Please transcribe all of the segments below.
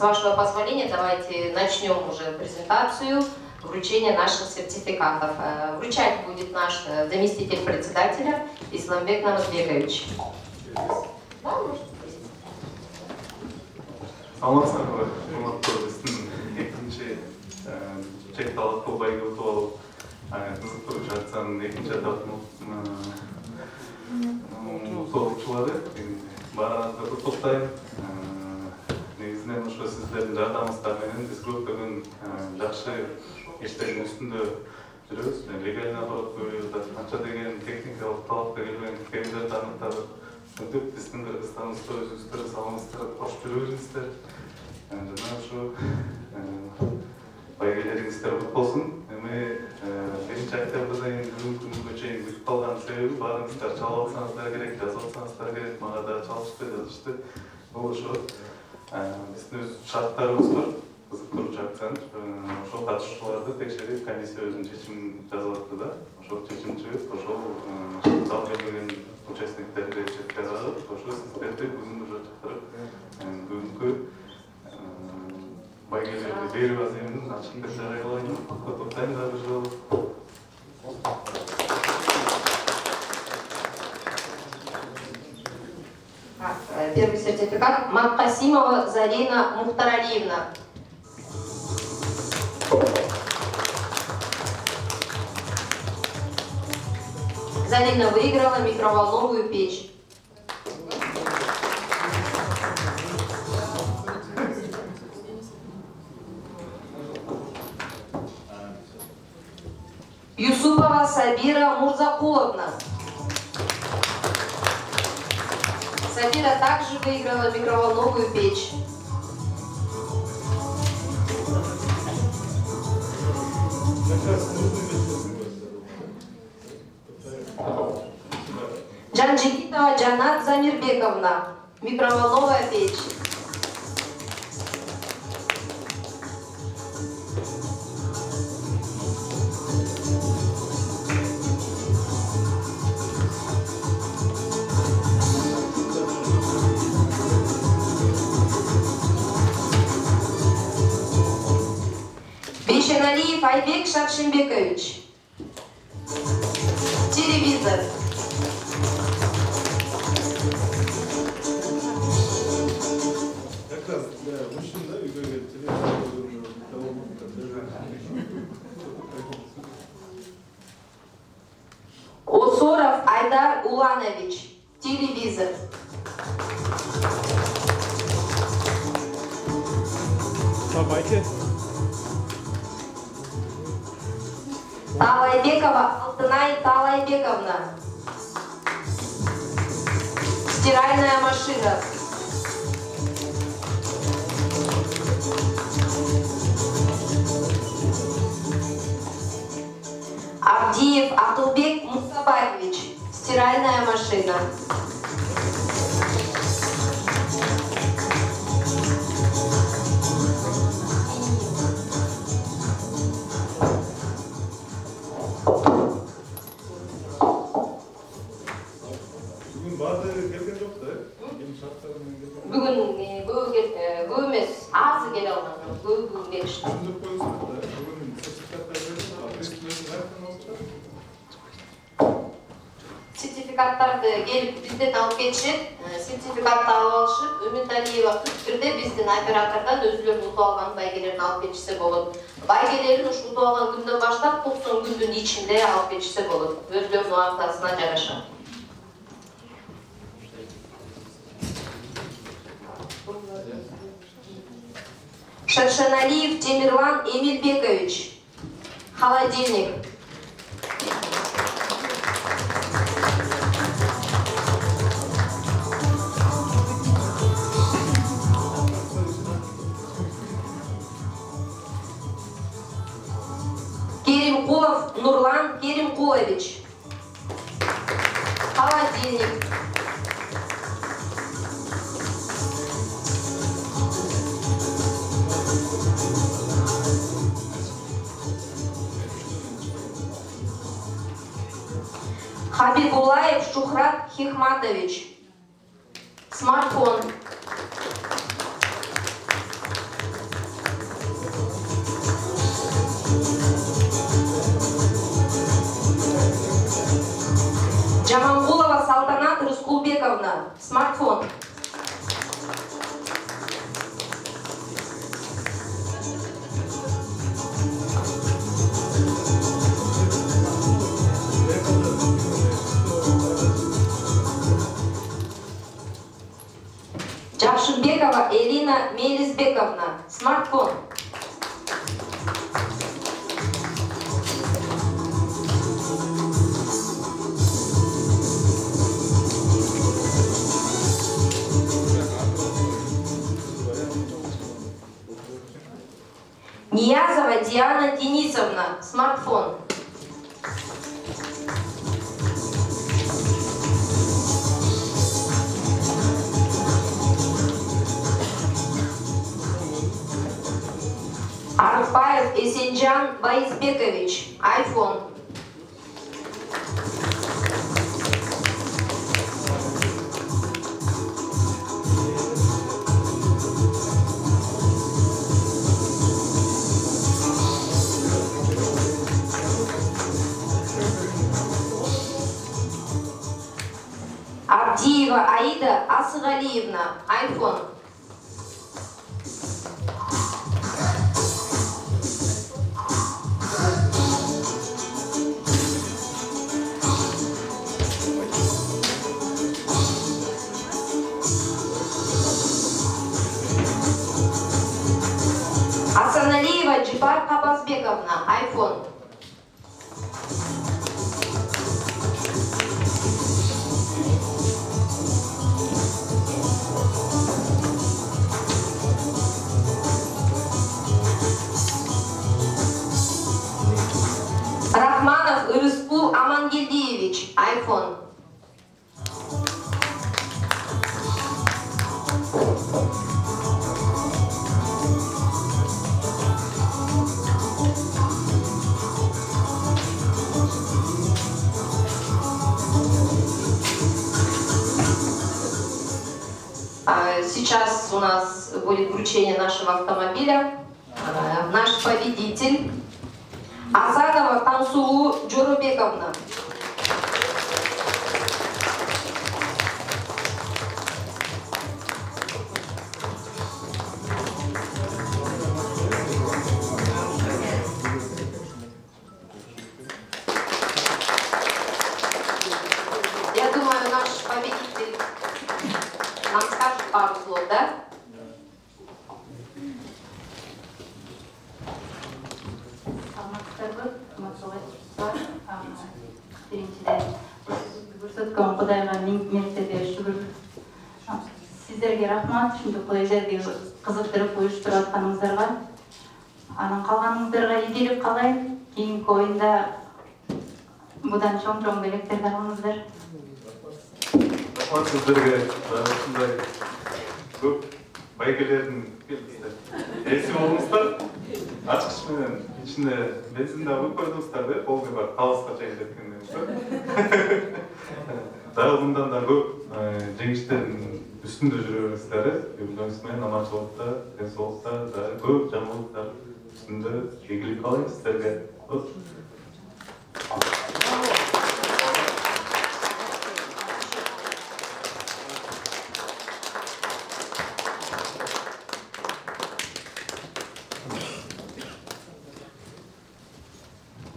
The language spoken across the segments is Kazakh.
вашего позволения, давайте начнем уже презентацию вручения наших сертификатов. Вручать будет наш заместитель председателя Исламбек Намазбекович. Да, может быть. Саламатсыздар, құрметті біздің екінші чек талапқа байгылтып алып қызықтырып жатқан екінші этаптың толықшылары барлығы топтайын. Негізінен ұшы сіздердің жардамыңыздармен біз көптеген жақсы істердің үстінде жүрміз. Легальный аппарат көбейді, қанша деген техникалық талапқа келген кемдерді анықтап, біздің Қырғызстанымызда өзіңіздер саламатсыздар, қош жүріңіздер. Жаңа ұшы байгелеріңіздер құт болсын. Бірінші октябрьда енді бүгінгі күнге шейін күтіп қалған себебі барыңыздар, çalып алсаңыздар керек, жазып алсаңыздар керек, маған да çalıştı, жазышты. Бұл ұшы біздің өз шарттарымыз бар, қызықтырып жатқан. Ошол қатысушыларды текшеріп, комиссия өзінің шешімін жазылады да. Ошол шешім шығып, ошол зал бермеген участниктерге жеткізіп, ошол сіздерді бүгін уже шақырып, бүгінгі байгелерді беру аземінің ашық жариялайын. Тоқтайын да бір жол. Первый сертификат. Маккасимова Зарина Мухтаралиевна. Зарина выиграла микроволновую печь. Юсупова Сабира Мурзакуловна. Сабира также выиграла микроволновую печь. Джанджикитова Джанат Замирбековна. Микроволновая печь. Бейшеналиев Айбек Шакшимбекович. Телевизор. Осоров Айдар Уланович. Телевизор. Давайте. Талайбекова Алтынай Талайбековна. Стиральная машина. Авдиев Атулбек Мусабаевич. Стиральная машина. Бүгін емес, азы келе алған, бүгін келішті. Сертификаттарды келіп бізден алып кетішет, сертификатты алып алышып, Үміталиева түрде бізден оператордан өзілерін ұтып алған байгелерін алып кетішсе болады. Байгелерін ұтып алған күнден баштап 90 күндің ішінде алып кетішсе болады. Өзілерінің уақытасына жараша. Шершеналиев Темирлан Эмильбекович. Холодильник. Керимкулов Нурлан Керимкулович. Холодильник. Хабибулаев Шухрат Хихматович. Смартфон. Элина Мелизбековна, смартфон. Ниязова Диана Денисовна, смартфон. Арыпаев Эсенжан Байызбекович, iPhone. Абдиева Аида Асыгалиевна, iPhone. Асаналиева Джипар Кабазбековна, iPhone. Рахманов Ырыскул Амангелдиевич, iPhone. Сейчас у нас будет вручение нашего автомобиля. Наш победитель Азанова Тансулу Джорубековна. Я думаю, наш победитель нам скажет пару слов, да? Көрсөткөн Кудайга миң мертебе шүгүр. Сиздерге рахмат, ушундай кылай жерди кызыктырып уюштуруп атканыңыздарга. Анан калганыңыздарга ийгилик каалайм. Кийинки оюнда будан чоң белектерди алыңыздар. Рахмат сіздерге. Ушундай көп байгелердин эси болуңуздар. Ачкыч менен ичине бензин да куюп койдуңуздар да, полный бар, калыска чейин жеткенден. Дагы мындан да көп жеңиштердин үстүндө жүрө бериңиздер. Өмүрүңүз менен аманчылыкта, денсаулыкта дагы көп жаңылыктар үстүндө ийгилик каалайм сиздерге.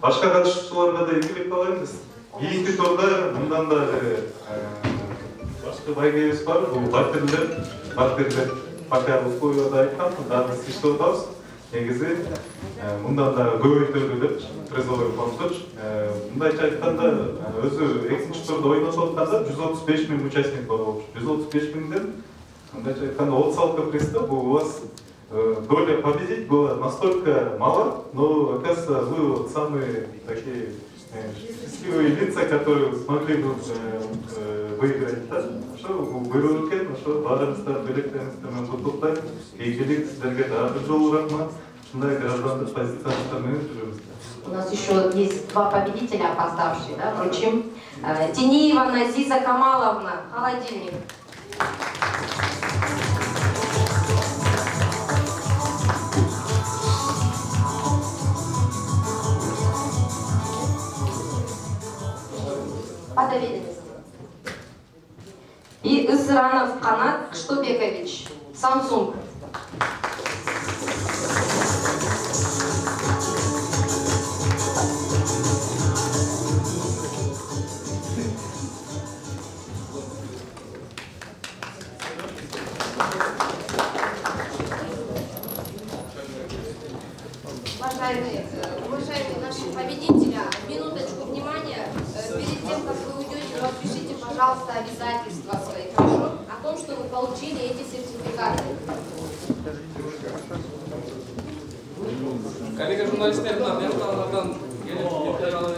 Башка катышуучуларга да ийгилик каалайбыз. Кийинки турда мындан да башка байгебиз бар. Бул батирлер пока условияда айткан, дагы биз иштеп атабыз. Негизи мындан да көбөйтөлү деп призовой фонддуч. Мындайча айтканда өзү экинчи турда ойношуп атканда 135 000 участник бар болчу. 135 000ден мындайча айтканда 36 призда бул у вас доля победить была настолько мала, но оказывается вы вот самые такие счастливые лица, которые смогли выиграть. Что выиграли, что баарыбыздар белектерибизди менен куттуктайм. Ийгилик сиздерге дагы бир жолу рахмат. Ушундай граждандык позицияларда менен жүрөбүз. У нас еще есть два победителя опоздавшие, да, вручим. Тинеева Назиза Камаловна, холодильник. Подавились. И Исранов Канат Штубекович, Samsung. уважаемые наши победители, минуточку внимания. Перед тем, как вы уйдете, подпишите, пожалуйста, обязательства свои, хорошо? О том, что вы получили эти сертификаты. Коллега журналистlerden, ben de gelip